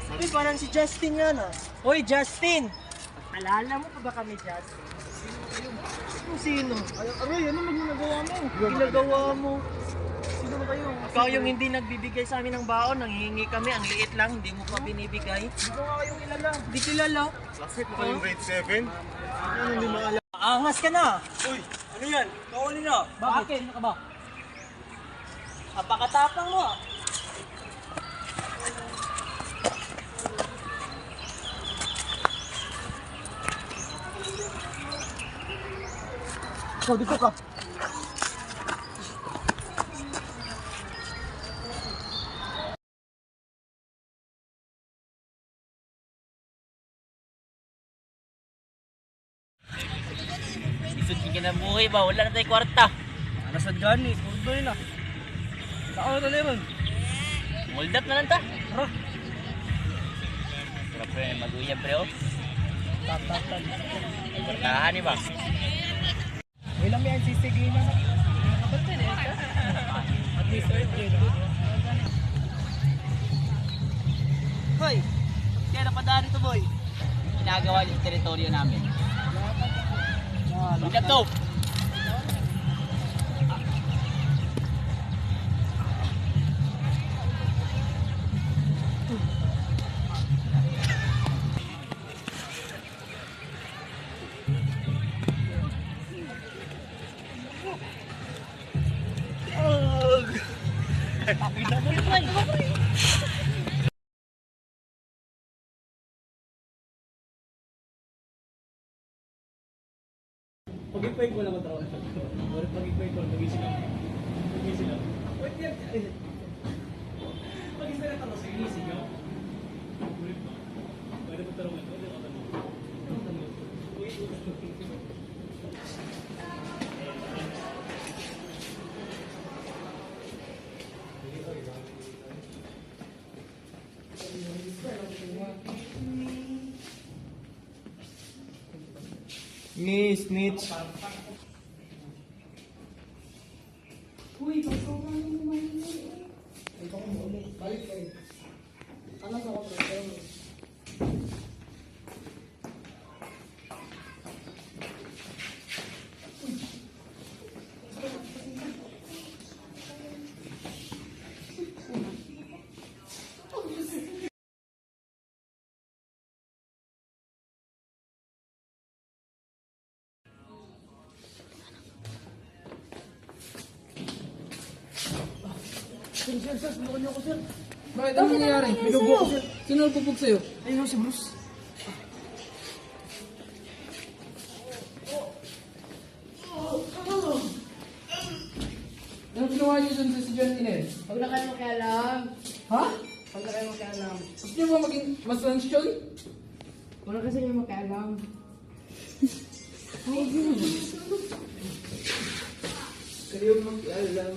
Sabi parang si Justin yan ah. Hoy Justin! Alala mo pa ba kami Justin? Sino? Aray, ano ginagawa mo? Ginagawa mo. Sino ba kayo? Ikaw yung hindi nagbibigay sa amin ng baon, nanghihingi kami, ang liit lang, hindi mo pa binibigay. Hindi ko nga kayong kilala. Hindi kilala. Bakit mo kayong grade 7? Ano, hindi maalam. Angas ka na. Uy, ano yan? Kauli na. Bakit? Ano ka ba? Apakatapang mo ah. Ikaw, dito ka. Isod ka na buhay ba? Wala na tayo kwarta. Nasad gani, puro yun ah. Saan na meron? Hold up na lang ta. Tara. Pero pre, mag-uyab pre oh. Kwartahan ni ba? May lang yan sisigin na. At least Hoy! Kaya napadaan ito boy. Ginagawa yung teritoryo namin. Hold up to! Pag-ipay ko lang ang tao. Pag-ipay ko, mag-isip lang. Mag-isip lang. Wait, yan. Mag-isip lang ako sa inisip nyo. Pwede mo tarungan. Pwede mo tarungan. Ni snitch. Bakit? Ano nangyayari? Binugbog ko sir. Sino nagpupog sa'yo? Ayun si Bruce. Anong ginawa niyo dun sa si John Inez? Huwag na kayo makialam. Ha? Huwag na kayo makialam. Gusto niyo ba maging mas transyon? Huwag na kasi kayo makialam. Kayo mag-alam.